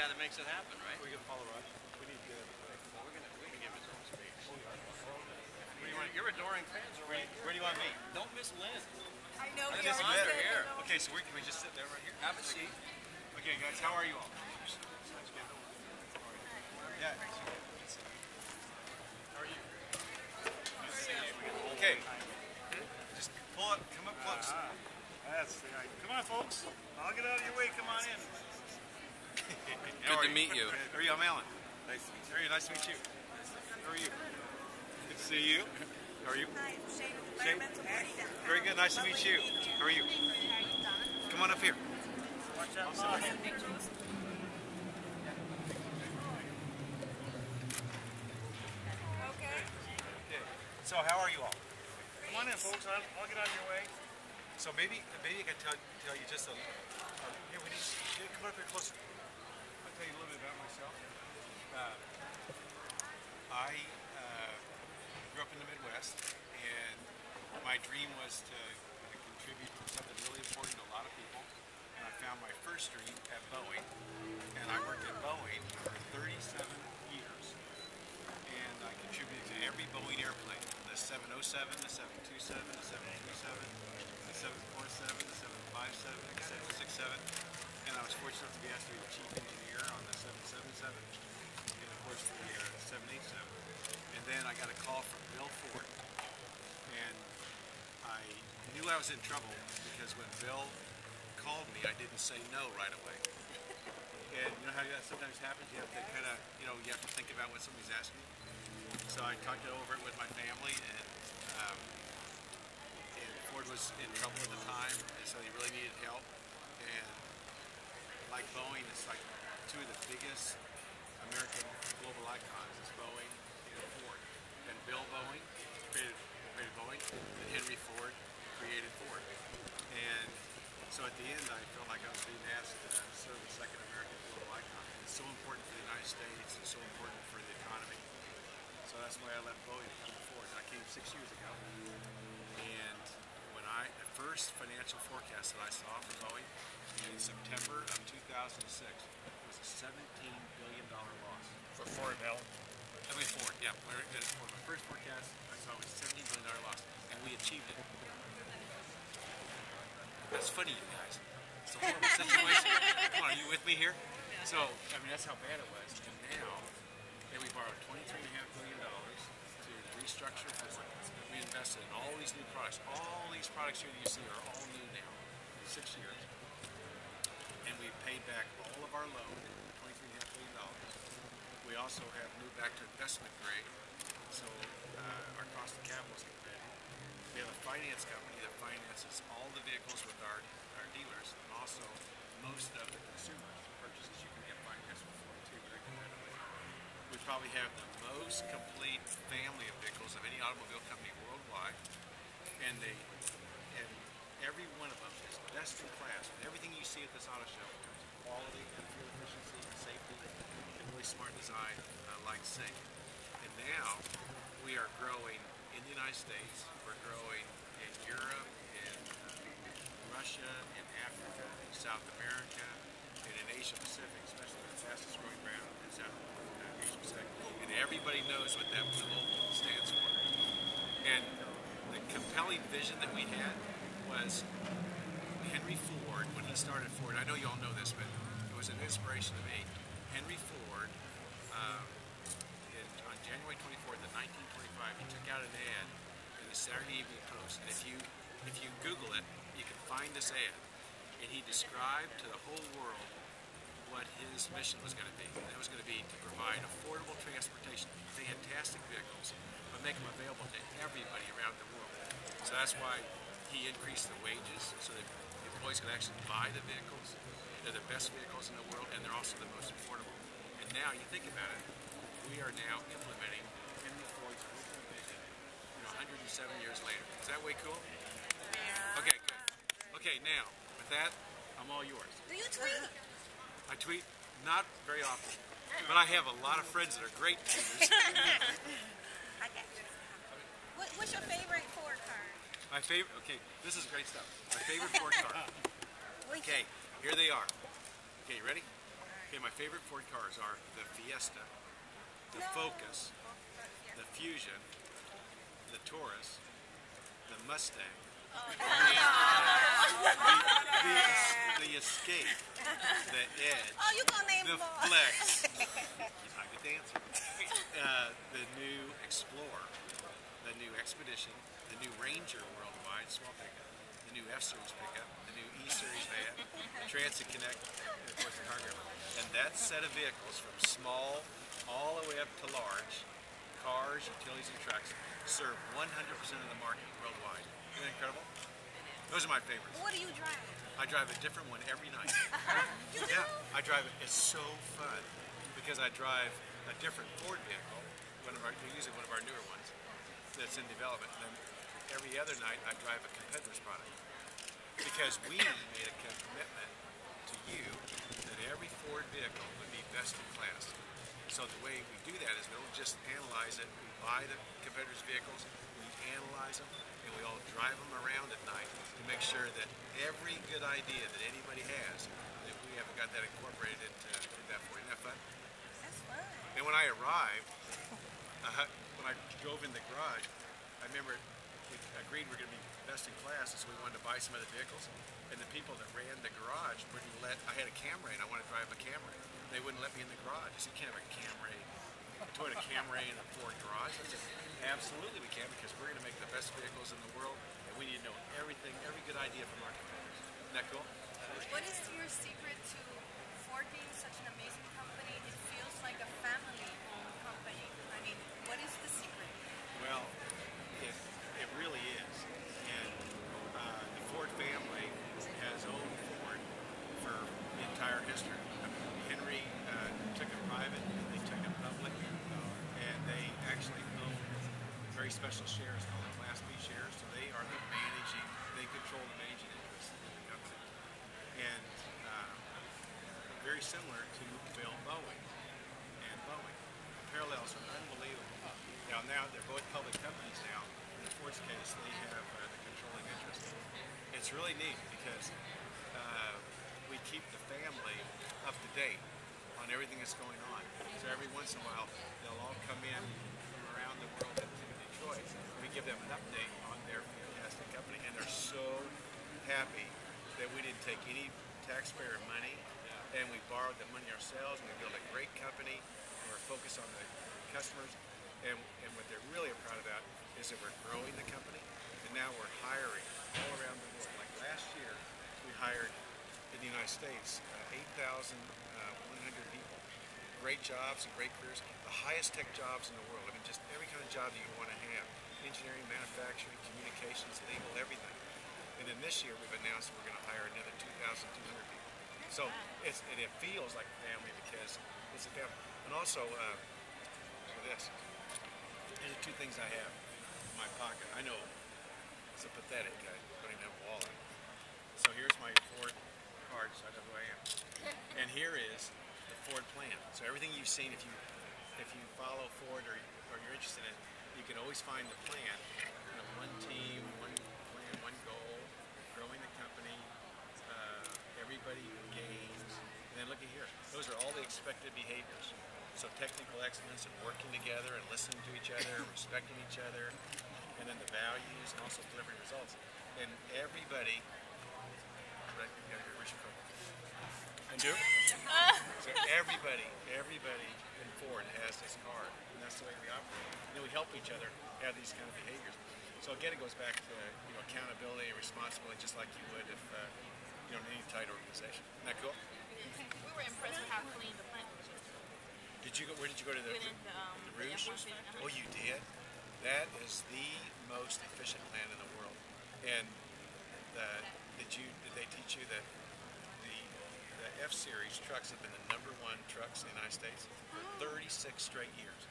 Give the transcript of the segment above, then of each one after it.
that makes it happen, right? We can follow Rush. We need to. Well, we can give his own space. Your adoring fans are right Where do you want me? Don't miss Lynn. I know we just are under here. Okay, so can we just sit there right here? Have a seat. Okay, guys, how are you all? Yeah. How are you? Nice to see you. Okay. Just pull up, come up close. That's the idea. Come on, folks. I'll get out of your way. Come on in. Good to meet you. How are you? I'm Alan. Nice to meet you. How are you? Nice to meet you. How are you? Good to see you. How are you? Hi, I'm Shane with Environmental Party Downtown. Very good. Nice to meet you. How are you? Come on up here. Watch out, Mom. Okay. So how are you all? Come on in, folks. I'll get out of your way. So maybe I can tell you just a here we need come up here closer. I'll tell you a little bit about myself. I grew up in the Midwest, and my dream was to contribute to something really important to a lot of people. And I found my first dream at Boeing, and I worked at Boeing for 37 years. And I contributed to every Boeing airplane, the 707, the 727, the 737, the 747, the 757, the 767. And I was fortunate enough to be asked to be the chief engineer on the 777, and of course the 787. And then I got a call from Bill Ford, and I knew I was in trouble because when Bill called me, I didn't say no right away. And you know how that sometimes happens? You have to kind of, you have to think about what somebody's asking. So I talked over it with my family, and Ford was in trouble at the time, and so he really needed help. And like Boeing, it's like two of the biggest American global icons is Boeing and Ford. And Bill Boeing created Boeing, and Henry Ford created Ford. And so at the end, I felt like I was being asked to serve the second American global icon. It's so important for the United States, and so important for the economy. So that's why I left Boeing to come to Ford. I came 6 years ago, and when the first financial forecast that I saw for Boeing in September of 2006 was a $17 billion loss. For Ford, Alan. I mean Ford, yeah. My first forecast I saw was a $17 billion loss, and we achieved it. That's funny, you guys. It's a horrible situation. Come on, are you with me here? So, I mean, that's how bad it was. And now, we borrowed $23.5 billion to restructure Ford. We invested in all these new products. All these products here that you see are all new now. 6 years. And we paid back all of our loan, $23.5 billion. We also have moved back to investment grade, so our cost of capital is competitive. We have a finance company that finances all the vehicles with our dealers, and also most of the consumer purchases you can get financed for too, very competitively. We probably have the most complete family of vehicles of any automobile company worldwide, and every one of them is best in class. And everything you see at this auto show in terms of quality, and fuel efficiency, and safety, and really smart design, like Sync. And now we are growing in the United States. We're growing in Europe, in Russia, in Africa, in South America, and in Asia Pacific, especially the fastest growing brand in South Asia Pacific. And everybody knows what that global stands for. And the compelling vision that we had was Henry Ford, when he started Ford, I know you all know this, but it was an inspiration to me. Henry Ford, on January 24th of 1925, he took out an ad in the Saturday Evening Post. And if you Google it, you can find this ad. And he described to the whole world what his mission was going to be. And it was going to be to provide affordable transportation, fantastic vehicles, but make them available to everybody around the world. So that's why he increased the wages so that employees could actually buy the vehicles. They're the best vehicles in the world, and they're also the most affordable. And now, you think about it, we are now implementing Henry Ford's original vision, 107 years later. Is that way cool? Yeah. Okay, good. Okay, now, with that, I'm all yours. Do you tweet? I tweet not very often, but I have a lot of friends that are great tweeters. I got you. What's your favorite Ford car? My favorite, okay, this is great stuff. My favorite Ford car. Okay, here they are. Okay, you ready? Okay, Okay, my favorite Ford cars are the Fiesta, the Focus, the Fusion, the Taurus, the Mustang, the Escape, the Edge, Oh, you gonna name the them all? Flex, I get the answer, the new Explorer, the new Expedition, the new Ranger Worldwide small pickup, the new F-Series pickup, the new E-Series van, Transit Connect, and of course the cargo. And that set of vehicles from small all the way up to large, cars, utilities, and trucks, serve 100% of the market worldwide. Isn't that incredible? Those are my favorites. What do you drive? I drive a different one every night. You do? Yeah, I drive it. It's so fun because I drive a different Ford vehicle, usually one of our newer ones that's in development. And then every other night I drive a competitor's product because we made a commitment to you that every Ford vehicle would be best in class. So the way we do that is we don't just analyze it. We buy the competitors' vehicles, we analyze them, and we all drive them around at night to make sure that every good idea that anybody has, that we haven't got that incorporated into that for you. Isn't that fun? That's fun. And when I arrived, when I drove in the garage, I remember we agreed we're going to be best in class, and so we wanted to buy some other vehicles. And the people that ran the garage wouldn't let. I had a Camry, and I wanted to drive a Camry. They wouldn't let me in the garage. I said, "You can't have a Camry, a Toyota Camry in a Ford garage." I said, "Absolutely, we can, because we're going to make the best vehicles in the world, and we need to know everything, every good idea from our competitors." Isn't that cool? What is your secret to Ford being such an amazing company? It feels like a family-owned company. I mean, what is the secret? Well, it really is. And the Ford family has owned Ford for the entire history. Henry took it private, they took it public, and they actually own very special shares called Class B shares. So they are they control the managing interest in the company. And very similar to Bill Boeing and Boeing. The parallels are unbelievable. Now they're both public companies now. In Ford's case, they have the controlling interest. It's really neat because we keep the family up to date on everything that's going on. So every once in a while, they'll all come in from around the world into Detroit. We give them an update on their fantastic company, and they're so happy that we didn't take any taxpayer money, and we borrowed the money ourselves, and we built a great company, and we're focused on the customers. And what they're really proud about is that we're growing the company, and now we're hiring all around the world. Like last year, we hired in the United States 8,100 people. Great jobs and great careers, the highest tech jobs in the world. I mean, just every kind of job that you want to have. Engineering, manufacturing, communications, legal, everything. And then this year we've announced we're going to hire another 2,200 people. So it feels like a family because it's a family. And also, for this, these are two things I have in my pocket. I know it's a pathetic, I don't even have a wallet. So here's my Ford card, so I know who I am. And here is the Ford plan. So everything you've seen, if you follow Ford or you're interested in it, you can always find the plan. One team, one plan, one goal, growing the company, everybody gains. And then look at here. Those are all the expected behaviors. So technical excellence and working together and listening to each other, respecting each other, and then the values and also delivering results. And everybody, right, where's your phone? Undo? So everybody in Ford has this card, and that's the way we operate. And then we help each other have these kind of behaviors. So again, it goes back to accountability and responsibility, just like you would if in any tight organization. Isn't that cool? We were impressed with how clean the plant was. Where did you go to the Rouge? Oh, you did? That is the most efficient plant in the world. And did they teach you that the F-Series trucks have been the #1 trucks in the United States for 36 straight years?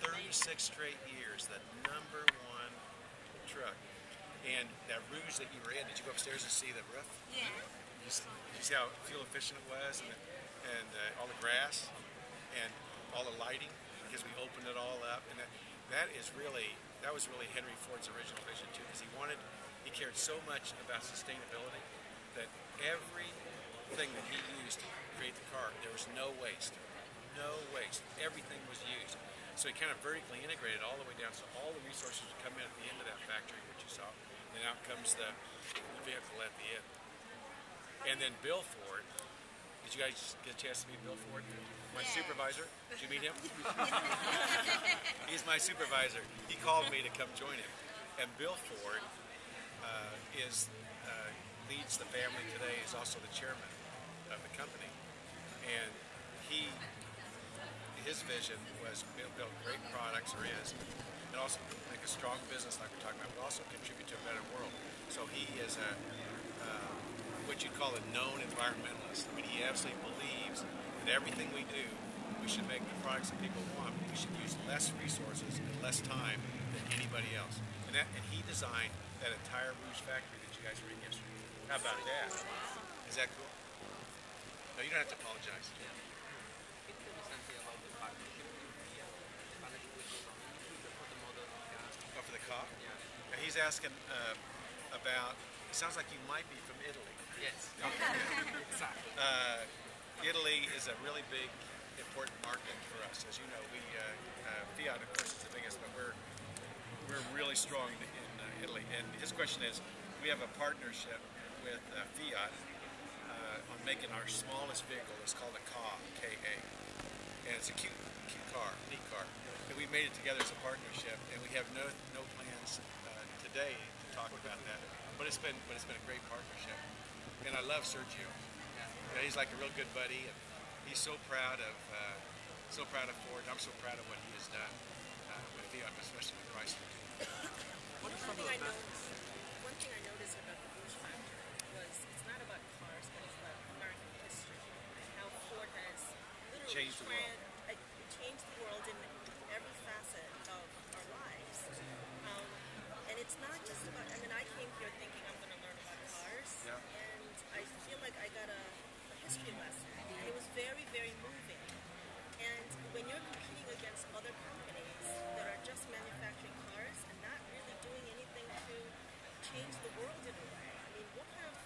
36 straight years, the #1 truck. And that Rouge that you were in, did you go upstairs and see the roof? Yeah. Did you see how fuel efficient it was, and all the grass and all the lighting, because we opened it all up, and that was really Henry Ford's original vision too, because he cared so much about sustainability that everything that he used to create the car there was no waste. No waste. Everything was used. So he kind of vertically integrated all the way down, so all the resources would come in at the end of that factory, which you saw, and out comes the vehicle at the end. And then Bill Ford, did you guys get a chance to meet Bill Ford? My supervisor. Did you meet him? He's my supervisor. He called me to come join him. And Bill Ford leads the family today. He's also the chairman of the company. And his vision was build great products, or is, and also make a strong business like we're talking about, but also contribute to a better world. So he is what you'd call a known environmentalist. I mean, he absolutely believes that everything we do, we should make the products that people want. We should use less resources and less time than anybody else. And he designed that entire Rouge factory that you guys were in yesterday. How about that? Is that cool? No, you don't have to apologize. Oh, for the car? And he's asking about, it sounds like you might be from Italy. Yes. Exactly. Italy is a really big, important market for us. As you know, Fiat, of course, is the biggest, but we're really strong in Italy. And his question is, we have a partnership with Fiat on making our smallest vehicle. It's called a Ka, K-A. And it's a cute car, neat car. And we made it together as a partnership, and we have no plans today to talk about that. But it's been a great partnership. And I love Sergio. You know, he's like a real good buddy, and he's so proud of Ford. I'm so proud of what he has done with Fiat, especially with Chrysler. One thing I noticed about the Rouge factory was it's not about cars, but it's about American history. How Ford has literally Changed the world. Changed the world in every facet of our lives. And it's not just about, I mean, I came here thinking I'm going to learn about cars, and I feel like I got a history lesson. And it was very, very moving. And when you're competing against other companies that are just manufacturing cars and not really doing anything to change the world in a way, I mean, what kind of,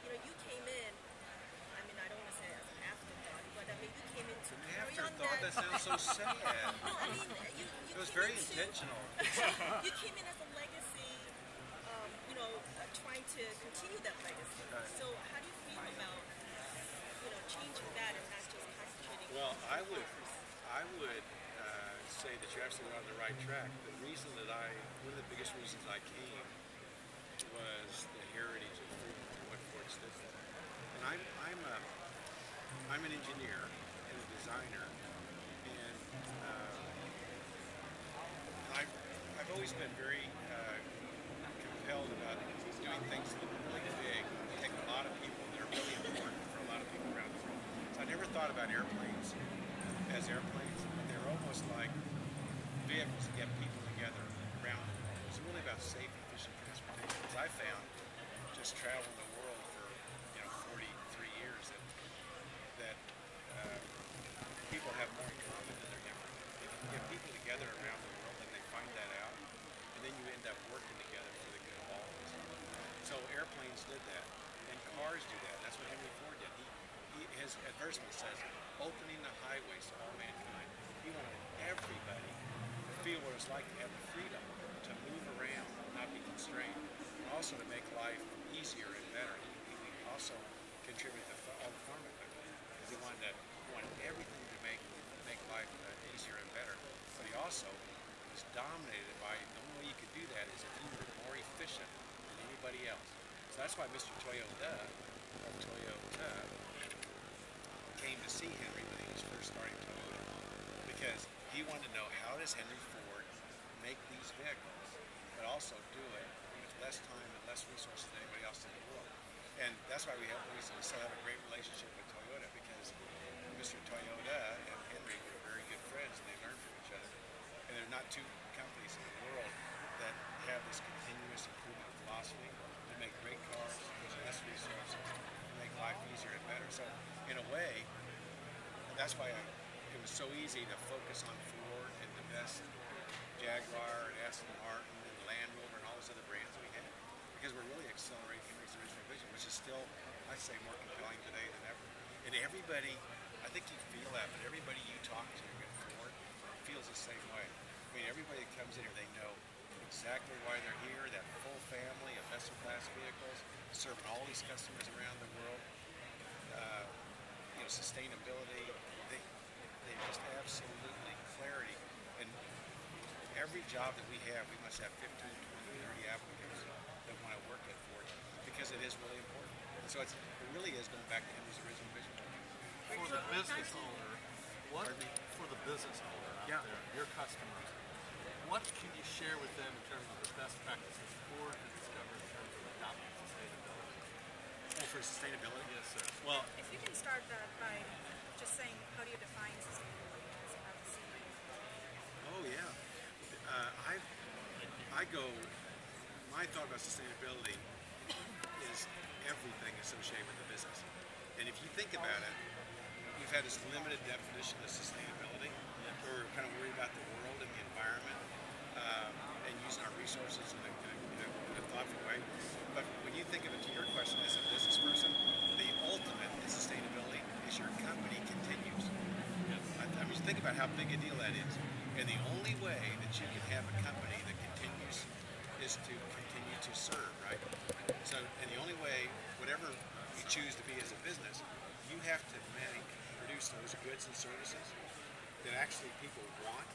you came in, I mean, I don't want to say as an afterthought, but I mean, you came in to carry on That sounds so sad. No, I mean, It was very intentional. You came in as a legacy, trying to continue that legacy. Right. So how do you feel about, changing that and not just concentrating? Well, I would say that you're absolutely on the right track. The reason that one of the biggest reasons I came was the heritage of Ford and what Ford stood for. And I'm an engineer and a designer, and I've always been very compelled about doing things that are really big, take a lot of people that are really important for a lot of people around the world. So I never thought about airplanes as airplanes, but they're almost like vehicles that get people together around the world. It's really about safe, efficient transportation. Because I found, just traveling the world for 43 years, that people have more in common than they're different. If you get people together around the world and they find that out, and then you end up working together for the good of all of us. So airplanes did that, and cars do that. That's what Henry Ford did. His advertisement says, opening the highways to all mankind. He wanted everybody to feel what it's like to have the freedom to move around, not be constrained, and also to make life easier and better. He also contributed to all the farm equipment because he wanted everything to make life easier and better. But he also was dominated by, the only way you could do that is if you were more efficient than anybody else. So that's why Mr. Toyota came to see Henry when he was first starting Toyota, because he wanted to know, how does Henry Ford make these vehicles, but also do it with less time and less resources than anybody else in the world. And that's why we still have a great relationship with Toyota, because Mr. Toyota and Henry were very good friends, and they learned from each other. And there are not two companies in the world that have this continuous improvement philosophy to make great cars with less resources, to make life easier and better. So in a way, that's why it was so easy to focus on Ford and the best Jaguar and Aston Martin and Land Rover and all those other brands we had, because we're really accelerating Henry's original vision, which is still, I'd say, more compelling today than ever. And everybody think you feel that, but everybody you talk to at Ford feels the same way. I mean, everybody that comes in here, they know exactly why they're here. That full family of best-in-class vehicles, serving all these customers around the world. Sustainability. They just absolutely clarity. And every job that we have, we must have 15, 20, 30 applicants that want to work at Ford because it is really important. And so it really is going back to Henry's original vision. For the business owner, for the business owner out there, your customers, what can you share with them in terms of the best practices Ford has discovered in terms of adopting sustainability? Oh, for sustainability? Yes, sir. Well, If you can start that by just saying, how do you define sustainability as a CEO? oh yeah. My thought about sustainability is everything associated with the business. And if you think about it, we've had this limited definition of sustainability. We're kind of worried about the world and the environment and using our resources in a thoughtful way. But when you think of it, to your question as a business person, the ultimate in sustainability is your company continues. I mean, think about how big a deal that is. And the only way that you can have a company that continues is to continue to serve, right? So, and the only way, whatever you choose to be as a business, you have to produce those goods and services that actually people want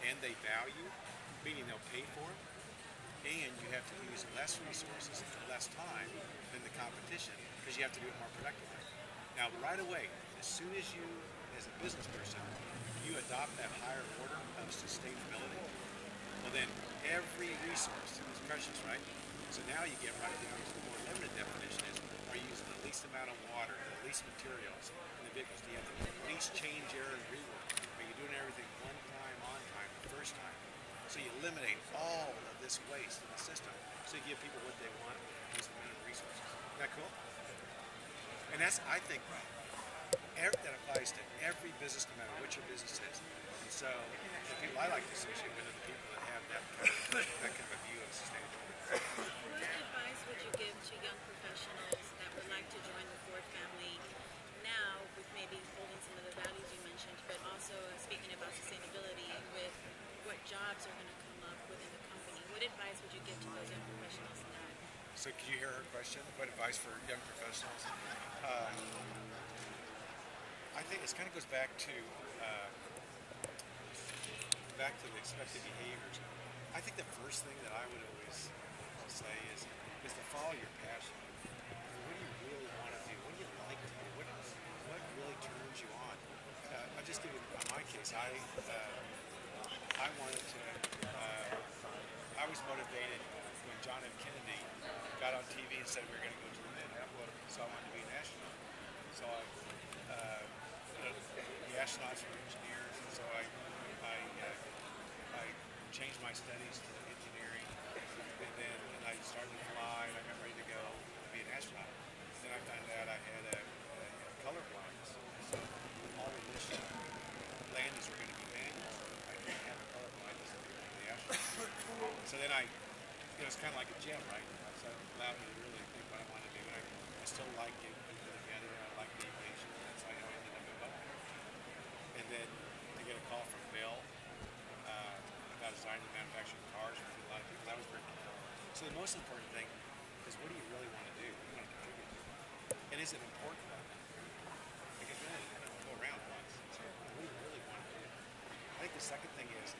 and they value, meaning they'll pay for them, and you have to use less resources and less time than the competition because you have to do it more productively. Now, right away, as soon as you, as a business person, you adopt that higher order of sustainability, well then every resource is precious, right? So now you get right down to the more limited definition is, are you using the least amount of water, the least materials in the vehicles? Do you have the least change, error, and rework? Are you doing everything on time, the first time? So you eliminate all of this waste in the system so you give people what they want and use the main resources. Isn't that cool? And that's, I think, that applies to every business, no matter what your business is. And so the people I like to associate with are the people that have that kind of a view of sustainability. What advice would you give to young professionals that would like to join the Ford family now, with maybe holding some of the values you mentioned, but also speaking about sustainability with what jobs are going to come up within the company? What advice would you give to those young professionals now? So can you hear her question? What advice for young professionals? I think it kind of goes back to the expected behaviors. I think the first thing that I would always say is to follow your passion. What do you really want to do? What do you like to do? What really turns you on? I'll just give you, in my case, I wanted to, I was motivated when John F. Kennedy got on TV and said we were going to go to the moon. So I wanted to be an astronaut. So the astronauts were engineers, and so I changed my studies to engineering, and I started to fly, and I got ready to go be an astronaut. Then I found out I had a color blindness, so all of this landings were going to be manual. I didn't have a color blindness to be the astronaut. So then it's kind of like a gym, right? So it allowed me to really think what I wanted to do. And I still like getting people together. I like the occasion. That's how I ended up in Mulally. And then to get a call from Bill about designing and manufacturing cars for a lot of people, that was pretty cool. So the most important thing is, what do you really want to do? What do you want to contribute to? And is it important? Because you only go around once. So what do you really want to do? I think the second thing is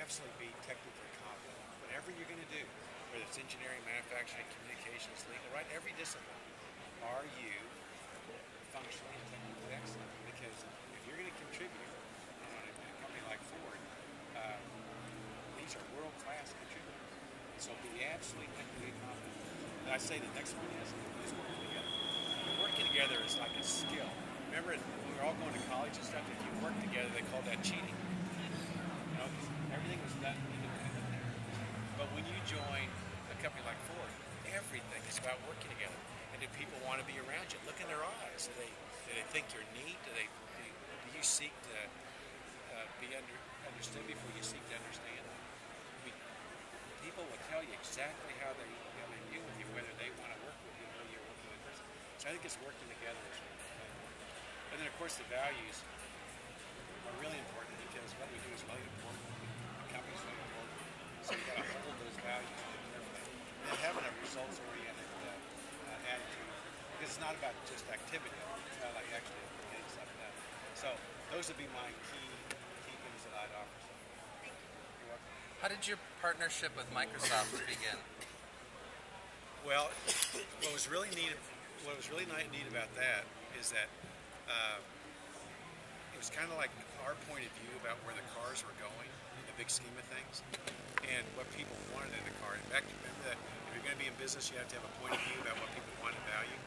absolutely be technically competent. Whatever you're going to do, whether it's engineering, manufacturing, communications, legal, right? Every discipline. Are you functionally and technically excellent? Because if you're going to contribute on a company like Ford, these are world-class contributors. So be absolutely technically competent. And I say the next one is working together. Working together is like a skill. Remember when we were all going to college and stuff, if you work together, they call that cheating. You know, because everything was done independently. But when you join a company like Ford, everything is about working together. And do people want to be around you? Look in their eyes. Do they think you're neat? Do you seek to be understood before you seek to understand them? I mean, people will tell you exactly how they deal with you, whether they want to work with you or you're working with them. So I think it's working together is really good. course, the values are really important because what we do is really important. The company's really important. So you got to hold those values carefully. And having a results-oriented attitude, because it's not about just activity. It's about like actually getting stuff done. So those would be my key things that I'd offer. You're welcome. How did your partnership with Microsoft begin? Well, what was really neat about that is that it was kind of like our point of view about where the cars were going in the big scheme of things, and what people wanted in a car. In fact, remember that if you're going to be in business, you have to have a point of view about what people want and value.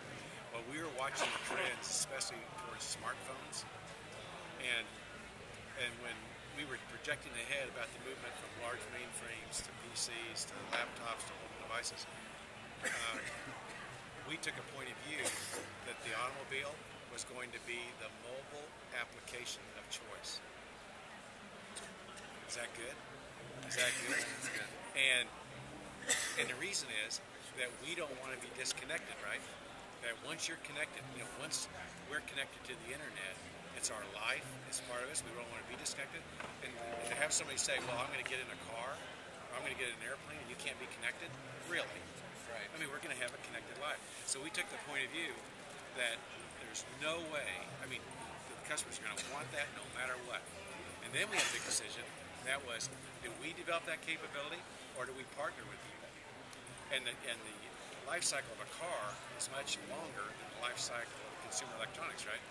Well, we were watching the trends, especially towards smartphones, and when we were projecting ahead about the movement from large mainframes to PCs to laptops to mobile devices, we took a point of view that the automobile was going to be the mobile application of choice. Is that good? Is that good? That's good. And the reason is that we don't want to be disconnected, right? That once you're connected, once we're connected to the internet, it's our life, it's part of us. We don't want to be disconnected. And to have somebody say, well, I'm going to get in a car, or I'm going to get in an airplane, and you can't be connected, really? Right. I mean, we're going to have a connected life. So we took the point of view that there's no way, the customers are going to want that no matter what. And then we had a big decision, and that was, do we develop that capability, or do we partner with you? And the life cycle of a car is much longer than the life cycle of consumer electronics, right?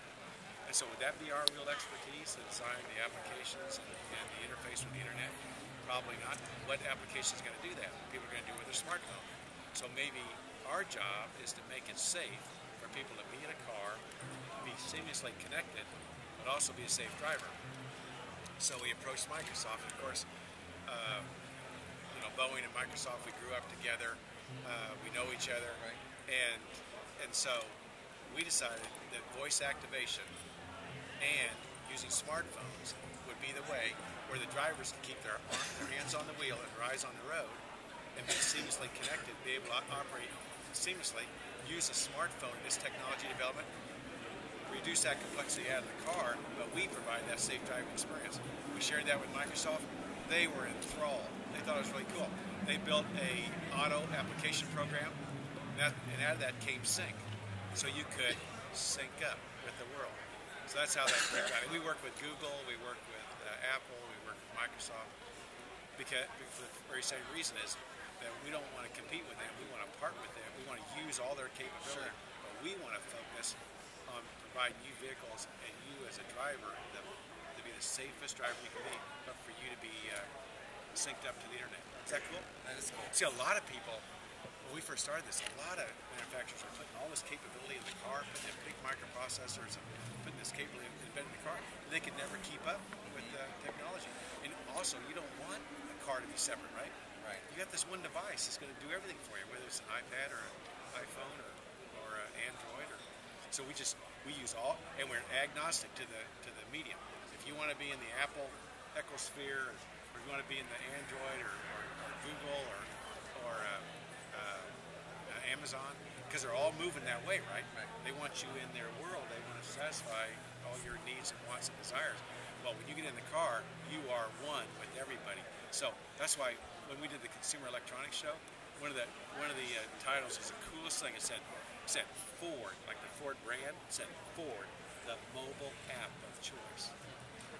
And so would that be our real expertise in designing the applications and the interface with the internet? Probably not. What application is going to do that? People are going to do it with their smartphone. So maybe our job is to make it safe for people to be in a car, be seamlessly connected, but also be a safe driver. So we approached Microsoft, and of course, Boeing and Microsoft, we grew up together. We know each other, Right. and so we decided that voice activation and using smartphones would be the way where the drivers can keep their hands on the wheel and their eyes on the road and be seamlessly connected, be able to operate seamlessly, use a smartphone in this technology development, reduce that complexity out of the car, but we provide that safe driving experience. We shared that with Microsoft. They were enthralled. They thought it was really cool. They built a auto application program, and out of that came Sync. So you could sync up with the world. So that's how that came about. We work with Google, we work with Apple, we work with Microsoft, because for the very same reason is that we don't want to compete with them. We want to partner with them. We want to use all their capability, but we want to focus on providing you vehicles and you as a driver to be the safest driver you can be, but for you to be synced up to the internet. Is that cool? That is cool. See, a lot of people, when we first started this, a lot of manufacturers were putting all this capability in the car, putting in big microprocessors and putting this capability embedded in the car. And they could never keep up with technology. And also, you don't want a car to be separate, right? Right. You got this one device that's going to do everything for you, whether it's an iPad or an iPhone or Android. So we use all, and we're agnostic to the medium. If you want to be in the Apple ecosphere, or you want to be in the Android or Google or Amazon, because they're all moving that way, right? They want you in their world. They want to satisfy all your needs and wants and desires. Well, when you get in the car, you are one with everybody. So that's why when we did the Consumer Electronics Show, one of the titles was the coolest thing. It said Ford, like the Ford brand. It said Ford, the mobile app of choice.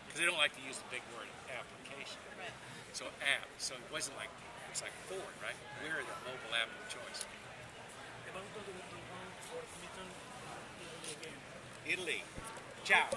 Because they don't like to use the big word application. Right. So app. So it wasn't like, it's like Ford, right? We're the mobile app of choice. Italy. Ciao.